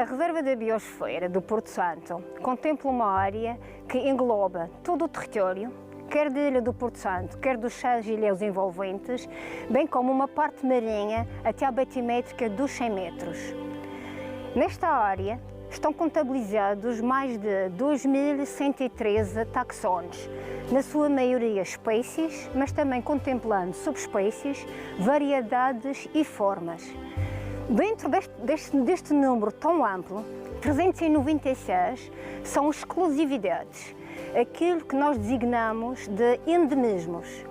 A Reserva da Biosfera do Porto Santo contempla uma área que engloba todo o território, quer da ilha do Porto Santo, quer dos 6 ilhéus envolventes, bem como uma parte marinha até à batimétrica dos 100 metros. Nesta área estão contabilizados mais de 2.113 taxones, na sua maioria espécies, mas também contemplando subespécies, variedades e formas. Dentro deste número tão amplo, 396 são exclusividades, aquilo que nós designamos de endemismos.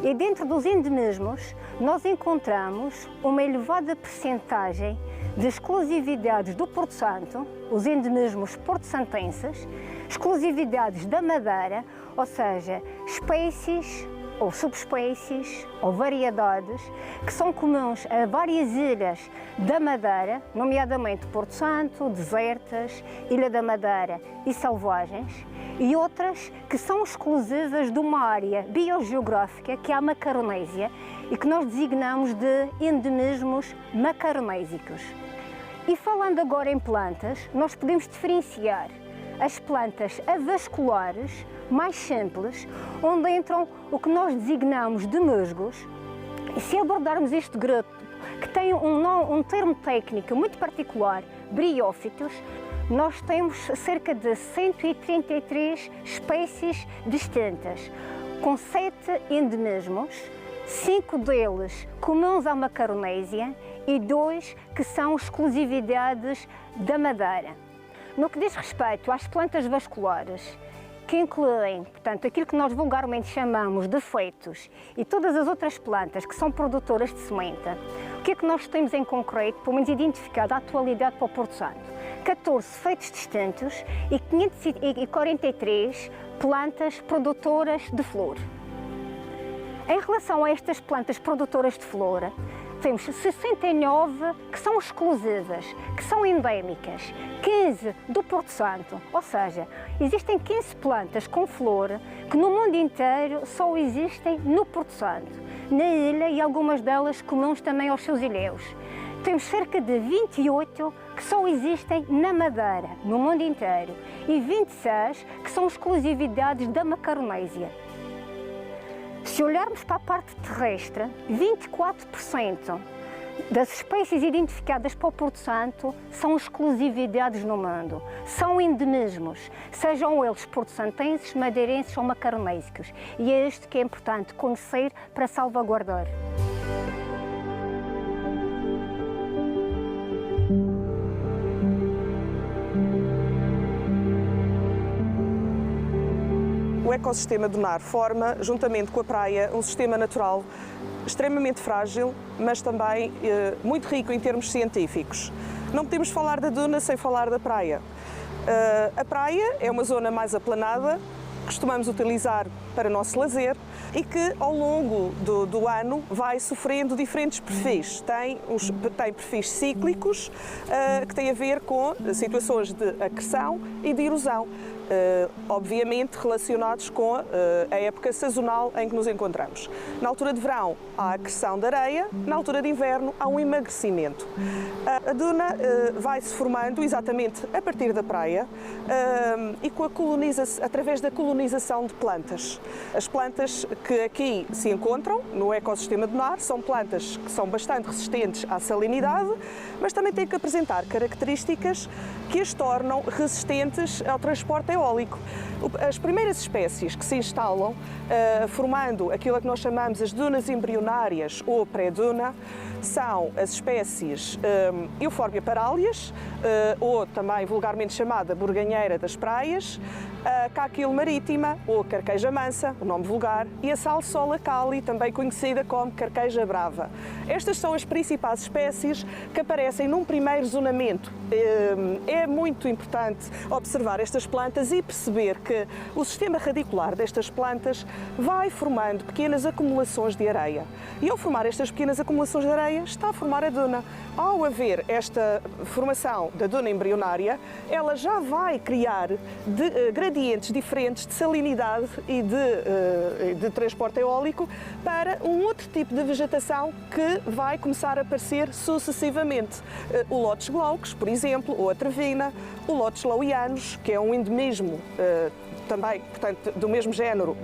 E dentro dos endemismos, nós encontramos uma elevada percentagem de exclusividades do Porto Santo, os endemismos porto-santenses, exclusividades da Madeira, ou seja, espécies ou subespécies ou variedades que são comuns a várias ilhas da Madeira, nomeadamente Porto Santo, desertas, Ilha da Madeira e selvagens, e outras que são exclusivas de uma área biogeográfica que é a Macaronésia e que nós designamos de endemismos macaronésicos. E falando agora em plantas, nós podemos diferenciar as plantas avasculares mais simples, onde entram o que nós designamos de musgos. E se abordarmos este grupo, que tem um termo técnico muito particular, briófitos, nós temos cerca de 133 espécies distintas, com 7 endemismos, 5 deles comuns à Macaronésia e 2 que são exclusividades da Madeira. No que diz respeito às plantas vasculares, que incluem, portanto, aquilo que nós vulgarmente chamamos de feitos e todas as outras plantas que são produtoras de semente, o que é que nós temos em concreto, pelo menos identificado à atualidade para o Porto Santo? 14 feitos distintos e 543 plantas produtoras de flor. Em relação a estas plantas produtoras de flor, temos 69 que são exclusivas, que são endémicas, 15 do Porto Santo, ou seja, existem 15 plantas com flor que no mundo inteiro só existem no Porto Santo, na ilha e algumas delas comuns também aos seus ilhéus. Temos cerca de 28 que só existem na Madeira, no mundo inteiro, e 26 que são exclusividades da Macaronésia. Se olharmos para a parte terrestre, 24% das espécies identificadas para o Porto Santo são exclusividades no mundo, são endemismos, sejam eles porto-santenses, madeirenses ou macaronésicos. E é isto que é importante conhecer para salvaguardar. O ecossistema do Nar forma, juntamente com a praia, um sistema natural extremamente frágil, mas também muito rico em termos científicos. Não podemos falar da duna sem falar da praia. A praia é uma zona mais aplanada, costumamos utilizar para nosso lazer e que ao longo do ano vai sofrendo diferentes perfis. Tem perfis cíclicos que têm a ver com situações de acreção e de erosão. Obviamente relacionados com a época sazonal em que nos encontramos. Na altura de verão há a acreção de areia, na altura de inverno há um emagrecimento. A duna vai-se formando exatamente a partir da praia e através da colonização de plantas. As plantas que aqui se encontram no ecossistema do Nar são plantas que são bastante resistentes à salinidade, mas também têm que apresentar características que as tornam resistentes ao transporte eólico. As primeiras espécies que se instalam, formando aquilo que nós chamamos as dunas embrionárias ou pré-duna, são as espécies Euphorbia paralias, ou também vulgarmente chamada borganheira das praias, a Caquil marítima ou carqueja mansa, o nome vulgar, e a Salsola cali, também conhecida como carqueja brava. Estas são as principais espécies que aparecem num primeiro zonamento. É muito importante observar estas plantas e perceber que o sistema radicular destas plantas vai formando pequenas acumulações de areia. E ao formar estas pequenas acumulações de areia, areia está a formar a duna. Ao haver esta formação da duna embrionária, ela já vai criar gradientes diferentes de salinidade e de transporte eólico para um outro tipo de vegetação que vai começar a aparecer sucessivamente. O Lotus glaucus, por exemplo, ou a trevina, o Lotus lowyanus, que é um endemismo também, portanto, do mesmo género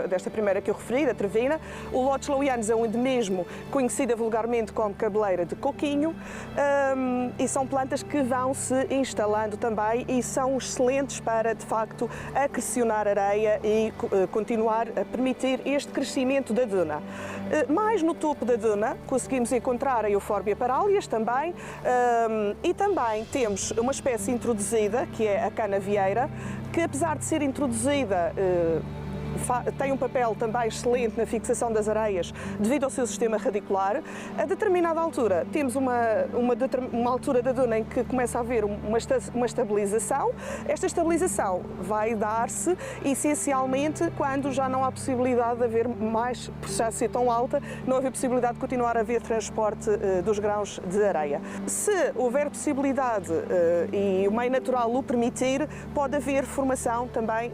desta primeira que eu referi, da trevina. O Lotus lowyanus é um endemismo conhecida vulgarmente como cabeleira de coquinho, e são plantas que vão se instalando também e são excelentes para, de facto, acrecionar areia e continuar a permitir este crescimento da duna. Mais no topo da duna conseguimos encontrar a Euphorbia paralias também, e também temos uma espécie introduzida, que é a canavieira, que apesar de ser introduzida tem um papel também excelente na fixação das areias devido ao seu sistema radicular. A determinada altura temos uma altura da duna em que começa a haver uma estabilização. Esta estabilização vai dar-se essencialmente quando já não há possibilidade de haver mais, por já ser tão alta, não haver possibilidade de continuar a haver transporte dos grãos de areia. Se houver possibilidade e o meio natural o permitir, pode haver formação também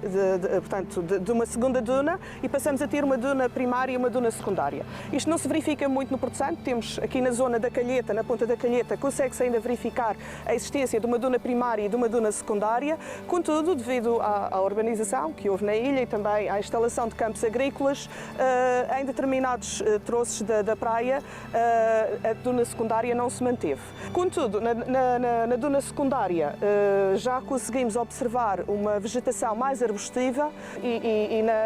de uma segunda duna e passamos a ter uma duna primária e uma duna secundária. Isto não se verifica muito no Porto Santo. Temos aqui na zona da Calheta, na ponta da Calheta, consegue-se ainda verificar a existência de uma duna primária e de uma duna secundária. Contudo, devido à urbanização que houve na ilha e também à instalação de campos agrícolas, em determinados troços da praia, a duna secundária não se manteve. Contudo, na duna secundária já conseguimos observar uma vegetação mais arbustiva e na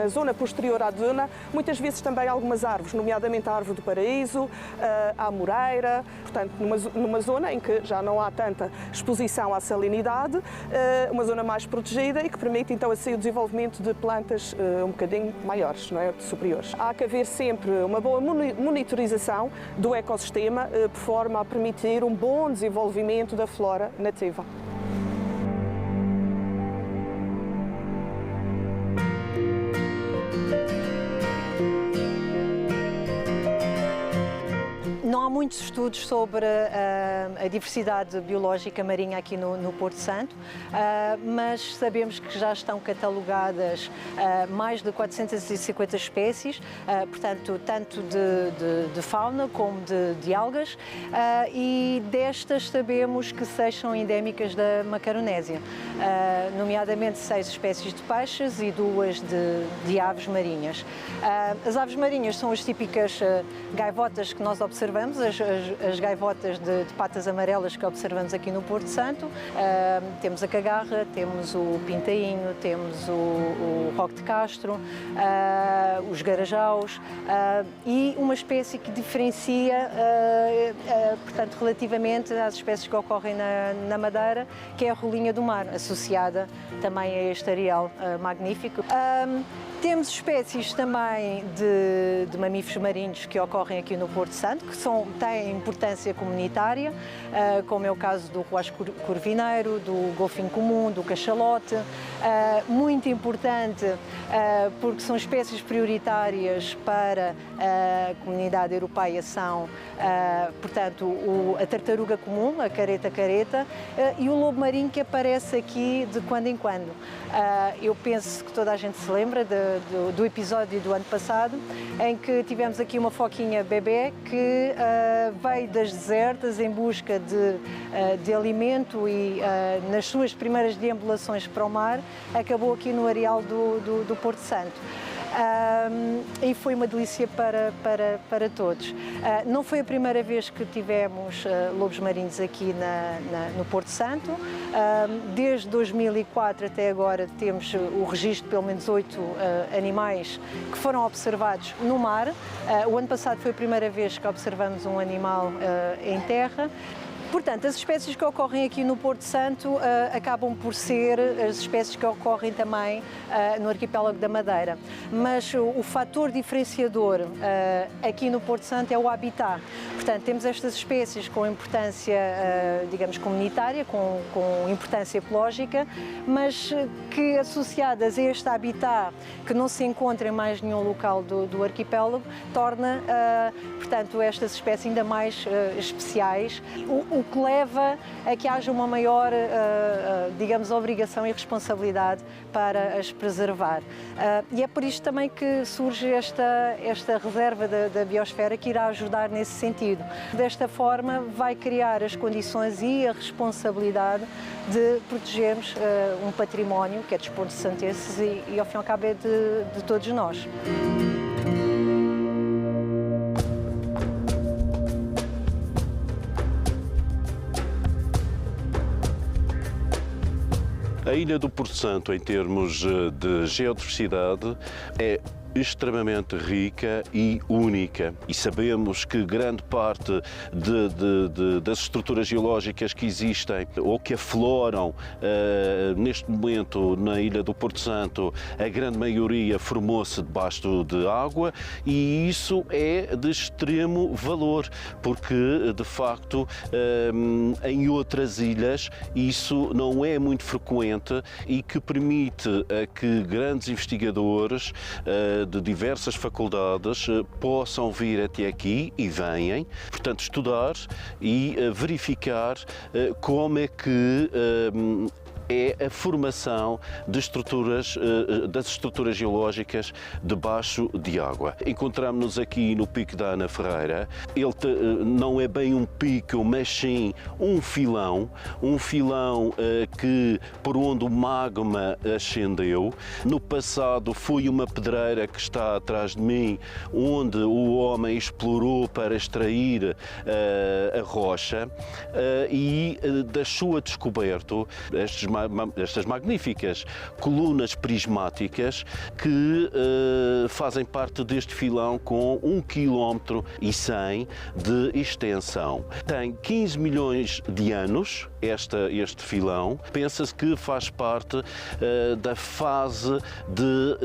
zona posterior à duna, muitas vezes também algumas árvores, nomeadamente a árvore do paraíso, a amoreira, portanto, numa zona em que já não há tanta exposição à salinidade, uma zona mais protegida e que permite então assim o desenvolvimento de plantas um bocadinho maiores, não é? Superiores. Há que haver sempre uma boa monitorização do ecossistema, por forma a permitir um bom desenvolvimento da flora nativa. Não há muitos estudos sobre a diversidade biológica marinha aqui no Porto Santo, mas sabemos que já estão catalogadas mais de 450 espécies, portanto, tanto de fauna como de algas, e destas sabemos que 6 são endémicas da Macaronésia, nomeadamente 6 espécies de peixes e 2 de aves marinhas. As aves marinhas são as típicas gaivotas que nós observamos, as gaivotas de patas amarelas que observamos aqui no Porto Santo. Temos a cagarra, temos o pintainho, temos o roque de Castro, os garajaus, e uma espécie que diferencia, portanto, relativamente às espécies que ocorrem na Madeira, que é a rolinha do mar, associada também a este areal magnífico. Temos espécies também de mamíferos marinhos que ocorrem aqui no Porto Santo, que têm importância comunitária, como é o caso do ruacho corvineiro, do golfinho comum, do cachalote. Muito importante porque são espécies prioritárias para a comunidade europeia, são, portanto, a tartaruga comum, a careta, e o lobo marinho, que aparece aqui de quando em quando. Eu penso que toda a gente se lembra do episódio do ano passado, em que tivemos aqui uma foquinha bebê que veio das desertas em busca de alimento e nas suas primeiras deambulações para o mar, acabou aqui no areal do Porto Santo. E foi uma delícia para todos. Não foi a primeira vez que tivemos lobos marinhos aqui no Porto Santo. Desde 2004 até agora temos o registro de pelo menos 8 animais que foram observados no mar. O ano passado foi a primeira vez que observamos um animal em terra. Portanto, as espécies que ocorrem aqui no Porto Santo acabam por ser as espécies que ocorrem também no arquipélago da Madeira. Mas o fator diferenciador aqui no Porto Santo é o habitat. Portanto, temos estas espécies com importância, digamos, comunitária, com importância ecológica, mas que associadas a este habitat que não se encontra em mais nenhum local do arquipélago, torna, portanto, estas espécies ainda mais especiais, o que leva a que haja uma maior, digamos, obrigação e responsabilidade para as preservar. E é por isto também que surge esta reserva da biosfera que irá ajudar nesse sentido. Desta forma, vai criar as condições e a responsabilidade de protegermos um património que é dos portos santenses e ao fim e ao cabo é de todos nós. A Ilha do Porto Santo, em termos de geodiversidade, é extremamente rica e única, e sabemos que grande parte das estruturas geológicas que existem ou que afloram neste momento na Ilha do Porto Santo, a grande maioria formou-se debaixo de água, e isso é de extremo valor, porque de facto em outras ilhas isso não é muito frequente e que permite a que grandes investigadores de diversas faculdades possam vir até aqui e venham, portanto, estudar e verificar como é que é a formação de das estruturas geológicas debaixo de água. Encontramos-nos aqui no Pico da Ana Ferreira. Ele não é bem um pico, mas sim um filão que por onde o magma ascendeu. No passado foi uma pedreira que está atrás de mim, onde o homem explorou para extrair a rocha, e da sua descoberta, estas magníficas colunas prismáticas que fazem parte deste filão com 1,1 km de extensão. Tem 15 milhões de anos este filão. Pensa-se que faz parte da fase de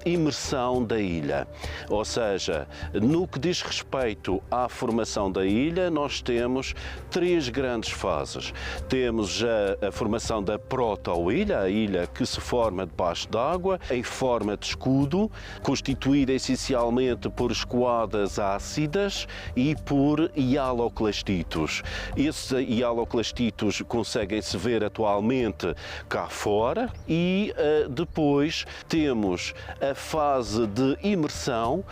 imersão da ilha. Ou seja, no que diz respeito à formação da ilha, nós temos 3 grandes fases. Temos já a formação da proto-ilha, a ilha que se forma debaixo d'água, em forma de escudo, constituída essencialmente por escoadas ácidas e por hialoclastitos. Esses hialoclastitos conseguem-se ver atualmente cá fora, e depois temos a fase de imersão,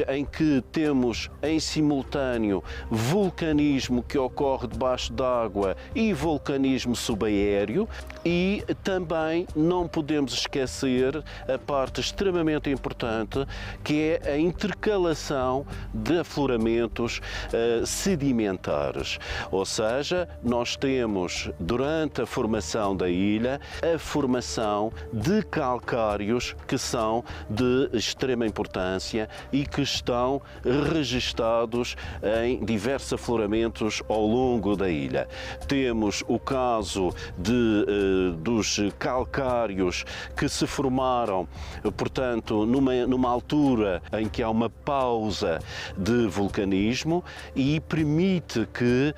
em que temos em simultâneo vulcanismo que ocorre debaixo d'água e vulcanismo subaéreo, e também não podemos esquecer a parte extremamente importante, que é a intercalação de afloramentos sedimentares. Ou seja, nós temos, durante a formação da ilha, a formação de calcários que são de extrema importância e que estão registados em diversos afloramentos ao longo da ilha. Temos o caso dos calcários que se formaram, portanto, numa altura em que há uma pausa de vulcanismo e permite que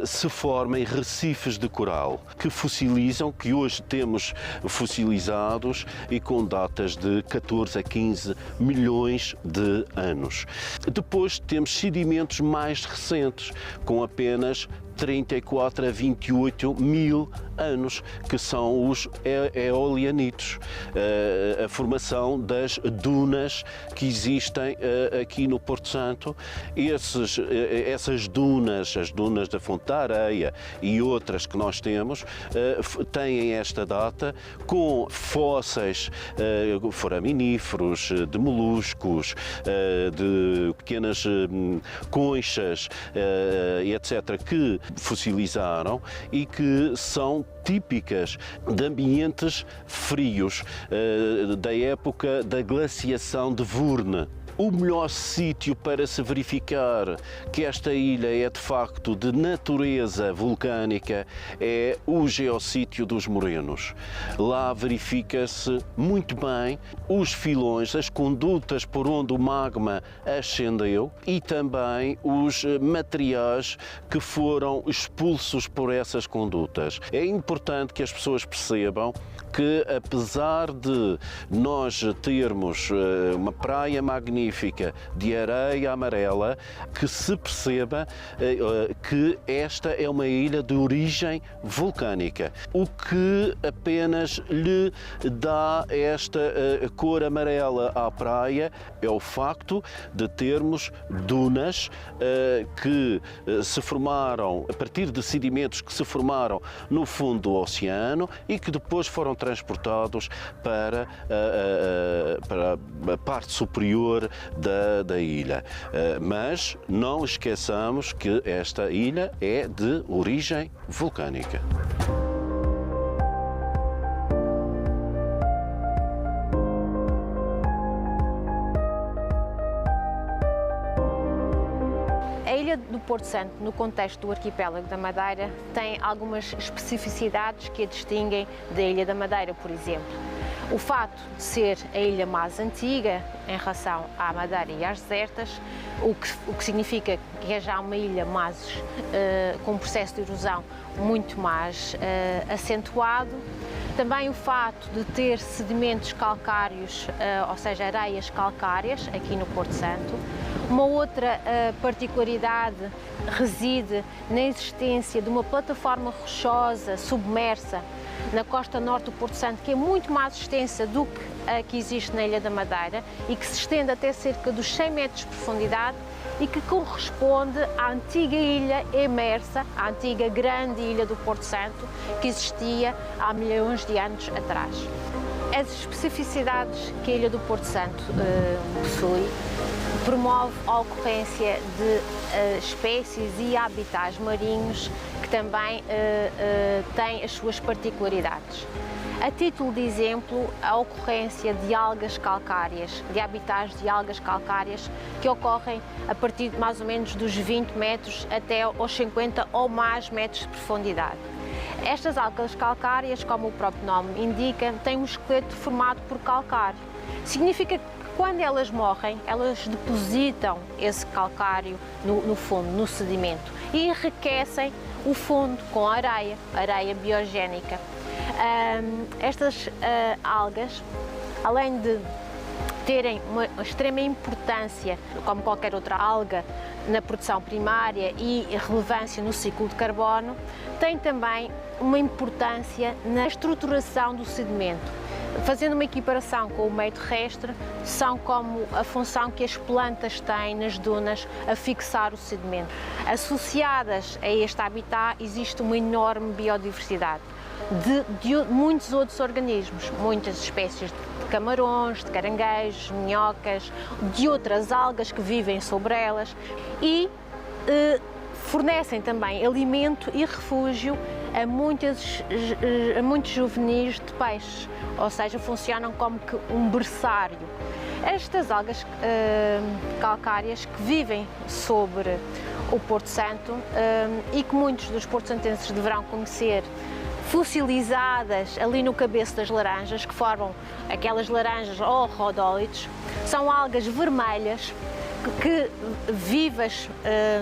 se formem recifes de coral que fossilizam, que hoje temos fossilizados e com datas de 14 a 15 milhões de anos. Depois temos sedimentos mais recentes, com apenas 34 a 28 mil anos, que são os eolianitos, a formação das dunas que existem aqui no Porto Santo. Essas dunas, as dunas da Fonte da Areia e outras que nós temos, têm esta data, com fósseis foraminíferos, de moluscos, de pequenas conchas, etc., que fossilizaram e que são típicas de ambientes frios, da época da glaciação de Vurne. O melhor sítio para se verificar que esta ilha é de facto de natureza vulcânica é o geossítio dos Morenos. Lá verifica-se muito bem os filões, as condutas por onde o magma ascendeu e também os materiais que foram expulsos por essas condutas. É importante que as pessoas percebam que, apesar de nós termos uma praia magnífica de areia amarela, que se perceba que esta é uma ilha de origem vulcânica. O que apenas lhe dá esta cor amarela à praia é o facto de termos dunas que se formaram a partir de sedimentos que se formaram no fundo do oceano e que depois foram transportados para a parte superior da ilha. Mas não esqueçamos que esta ilha é de origem vulcânica. A ilha do Porto Santo, no contexto do arquipélago da Madeira, tem algumas especificidades que a distinguem da Ilha da Madeira, por exemplo. O facto de ser a ilha mais antiga em relação à Madeira e às desertas, o que significa que é já uma ilha mais, com um processo de erosão muito mais acentuado. Também o facto de ter sedimentos calcários, ou seja, areias calcárias, aqui no Porto Santo. Uma outra particularidade reside na existência de uma plataforma rochosa submersa na costa norte do Porto Santo, que é muito mais extensa do que a que existe na Ilha da Madeira e que se estende até cerca dos 100 metros de profundidade e que corresponde à antiga ilha emersa, à antiga grande ilha do Porto Santo, que existia há milhões de anos atrás. As especificidades que a Ilha do Porto Santo possui promove a ocorrência de espécies e habitats marinhos que também têm as suas particularidades. A título de exemplo, a ocorrência de algas calcárias, de habitats de algas calcárias que ocorrem a partir de mais ou menos dos 20 metros até aos 50 ou mais metros de profundidade. Estas algas calcárias, como o próprio nome indica, têm um esqueleto formado por calcário. Significa que quando elas morrem, elas depositam esse calcário no fundo, no sedimento, e enriquecem o fundo com areia biogénica. Estas algas, além de terem uma extrema importância, como qualquer outra alga, na produção primária e relevância no ciclo de carbono, têm também uma importância na estruturação do sedimento. Fazendo uma equiparação com o meio terrestre, são como a função que as plantas têm nas dunas a fixar o sedimento. Associadas a este habitat existe uma enorme biodiversidade de muitos outros organismos, muitas espécies de camarões, de caranguejos, minhocas, de outras algas que vivem sobre elas e fornecem também alimento e refúgio a muitos juvenis de peixes, ou seja, funcionam como que um berçário. Estas algas calcárias que vivem sobre o Porto Santo e que muitos dos porto-santenses deverão conhecer, fossilizadas ali no cabeço das laranjas, que formam aquelas laranjas ou rodólitos, são algas vermelhas que vivas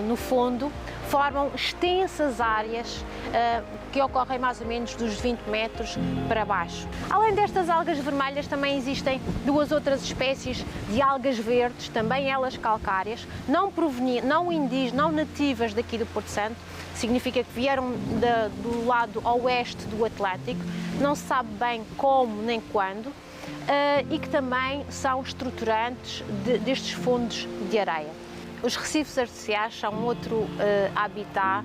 no fundo, formam extensas áreas que ocorrem mais ou menos dos 20 metros para baixo. Além destas algas vermelhas, também existem duas outras espécies de algas verdes, também elas calcárias, não nativas daqui do Porto Santo, significa que vieram do lado oeste do Atlântico, não se sabe bem como nem quando, e que também são estruturantes destes fundos de areia. Os recifes artificiais são outro habitat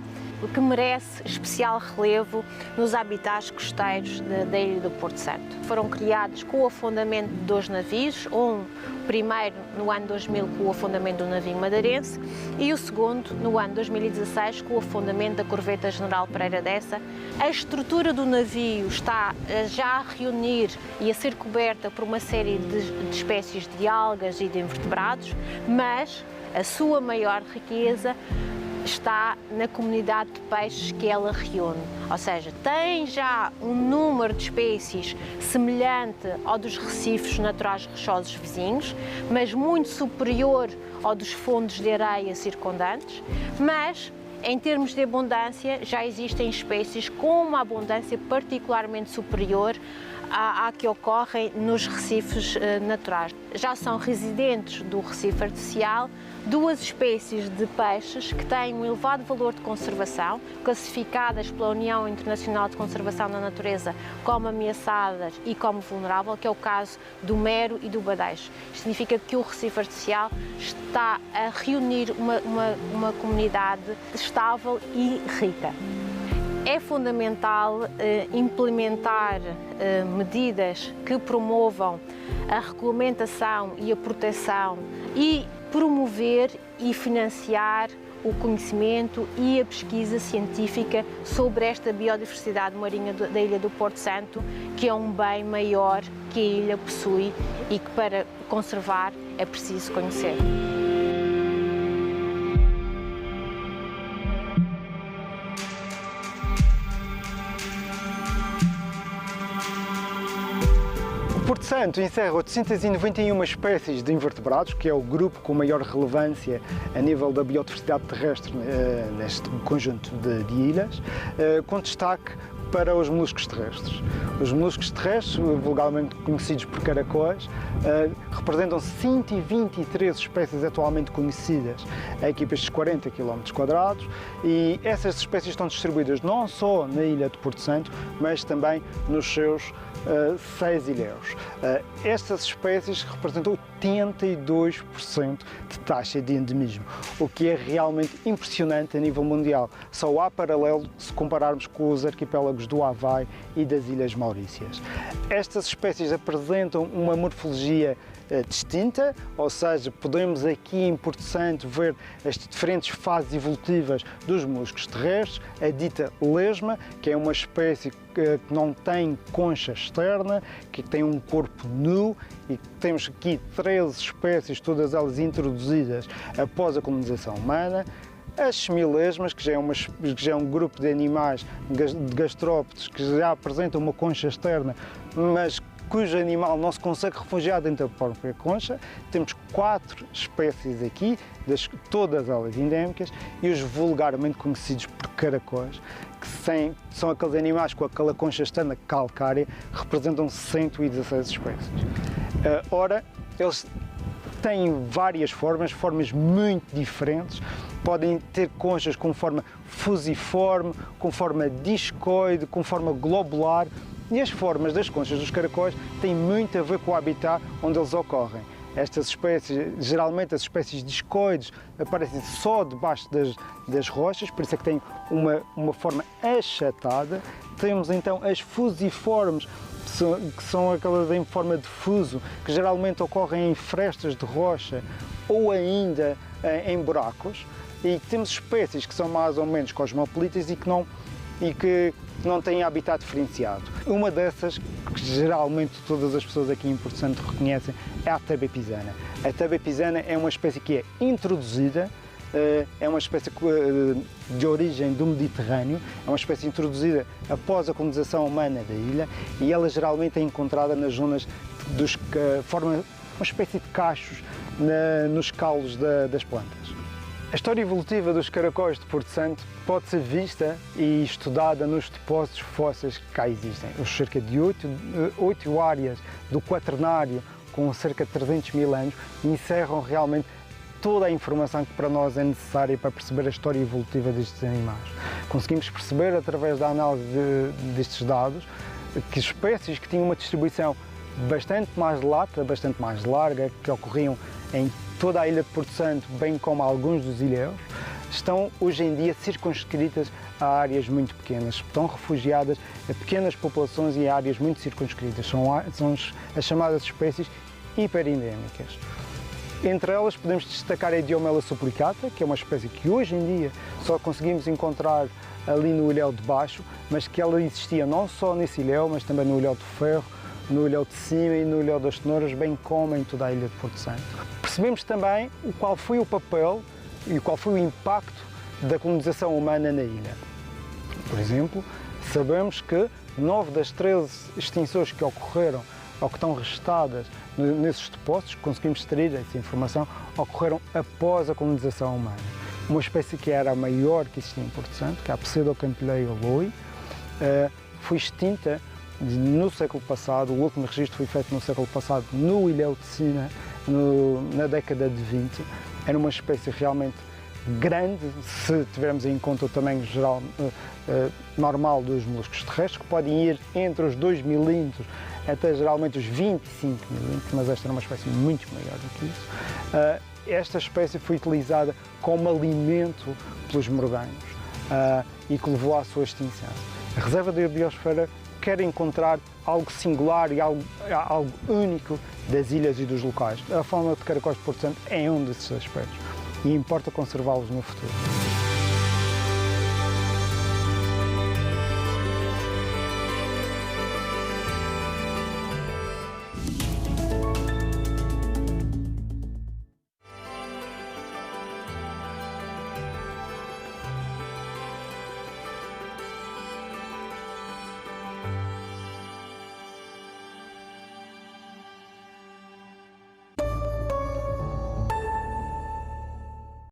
que merece especial relevo nos habitats costeiros da ilha do Porto Santo. Foram criados com o afundamento de 2 navios, o primeiro no ano 2000 com o afundamento do navio madeirense e o segundo no ano 2016 com o afundamento da corveta General Pereira Dessa. A estrutura do navio está já a reunir e a ser coberta por uma série de espécies de algas e de invertebrados, mas a sua maior riqueza está na comunidade de peixes que ela reúne, ou seja, tem já um número de espécies semelhante ao dos recifes naturais rochosos vizinhos, mas muito superior ao dos fundos de areia circundantes, mas em termos de abundância já existem espécies com uma abundância particularmente superior à que ocorrem nos recifes naturais. Já são residentes do Recife artificial 2 espécies de peixes que têm um elevado valor de conservação, classificadas pela União Internacional de Conservação da Natureza como ameaçadas e como vulnerável, que é o caso do mero e do badeixe. Isto significa que o Recife artificial está a reunir uma comunidade estável e rica. É fundamental implementar medidas que promovam a regulamentação e a proteção e promover e financiar o conhecimento e a pesquisa científica sobre esta biodiversidade marinha da Ilha do Porto Santo, que é um bem maior que a ilha possui e que para conservar é preciso conhecer. Porto Santo encerra 891 espécies de invertebrados, que é o grupo com maior relevância a nível da biodiversidade terrestre neste conjunto de ilhas, com destaque para os moluscos terrestres. Os moluscos terrestres, vulgarmente conhecidos por caracóis, representam 123 espécies atualmente conhecidas aqui para estes 40 km², e essas espécies estão distribuídas não só na ilha de Porto Santo, mas também nos seus 6 ilhéus. Estas espécies representam 82% de taxa de endemismo, o que é realmente impressionante a nível mundial. Só há paralelo se compararmos com os arquipélagos do Havaí e das Ilhas Maurícias. Estas espécies apresentam uma morfologia distinta, ou seja, podemos aqui em Porto Santo ver as diferentes fases evolutivas dos moluscos terrestres, a dita lesma, que é uma espécie que não tem concha externa, que tem um corpo nu, e temos aqui 13 espécies, todas elas introduzidas após a colonização humana. As semilesmas, que já é um grupo de animais de gastrópodes que já apresentam uma concha externa, mas cujo animal não se consegue refugiar dentro da própria concha. Temos 4 espécies aqui, todas elas endémicas, e os vulgarmente conhecidos por caracóis, que são aqueles animais com aquela concha externa calcária, representam 116 espécies. Ora, eles têm várias formas muito diferentes. Podem ter conchas com forma fusiforme, com forma discoide, com forma globular. E as formas das conchas dos caracóis têm muito a ver com o habitat onde eles ocorrem. Estas espécies, geralmente as espécies discoides, aparecem só debaixo das rochas, por isso é que têm uma forma achatada. Temos então as fusiformes, que são aquelas em forma de fuso, que geralmente ocorrem em frestas de rocha ou ainda em buracos. E temos espécies que são mais ou menos cosmopolitas e que não têm habitat diferenciado. Uma dessas, que geralmente todas as pessoas aqui em Porto Santo reconhecem, é a tabaia pisana. A tabaia pisana é uma espécie que é introduzida, é uma espécie de origem do Mediterrâneo, é uma espécie introduzida após a colonização humana da ilha, e ela geralmente é encontrada nas zonas forma uma espécie de cachos nos caules das plantas. A história evolutiva dos caracóis de Porto Santo pode ser vista e estudada nos depósitos fósseis que cá existem. Os cerca de 8 áreas do Quaternário, com cerca de 300 mil anos, encerram realmente toda a informação que para nós é necessária para perceber a história evolutiva destes animais. Conseguimos perceber, através da análise destes dados, que espécies que tinham uma distribuição bastante mais lata, bastante mais larga, que ocorriam em toda a ilha de Porto Santo, bem como alguns dos ilhéus, estão hoje em dia circunscritas a áreas muito pequenas. Estão refugiadas a pequenas populações e a áreas muito circunscritas. São as chamadas espécies hiperendémicas. Entre elas podemos destacar a Diomela supplicata, que é uma espécie que hoje em dia só conseguimos encontrar ali no Ilhéu de Baixo, mas que ela existia não só nesse ilhéu, mas também no Ilhéu de Ferro, no Ilhéu de Cima e no Ilhéu das Tenouras, bem como em toda a ilha de Porto Santo. Percebemos também qual foi o papel e qual foi o impacto da colonização humana na ilha. Por exemplo, sabemos que 9 das 13 extinções que ocorreram ou que estão registadas nesses depósitos, conseguimos extrair essa informação, ocorreram após a colonização humana. Uma espécie que era a maior que existia em Porto Santo, que é a Pseudocampylea loi, foi extinta no século passado. O último registro foi feito no século passado no Ilhéu de Sina, na década de 20. Era uma espécie realmente grande, se tivermos em conta o tamanho geral normal dos moluscos terrestres, que podem ir entre os 2 milímetros até geralmente os 25 milímetros, mas esta era uma espécie muito maior do que isso. Esta espécie foi utilizada como alimento pelos morgãos e que levou à sua extinção. A Reserva da Biosfera quer encontrar algo singular e algo único das ilhas e dos locais. A fauna de caracóis de Porto Santo é um desses aspectos e importa conservá-los no futuro.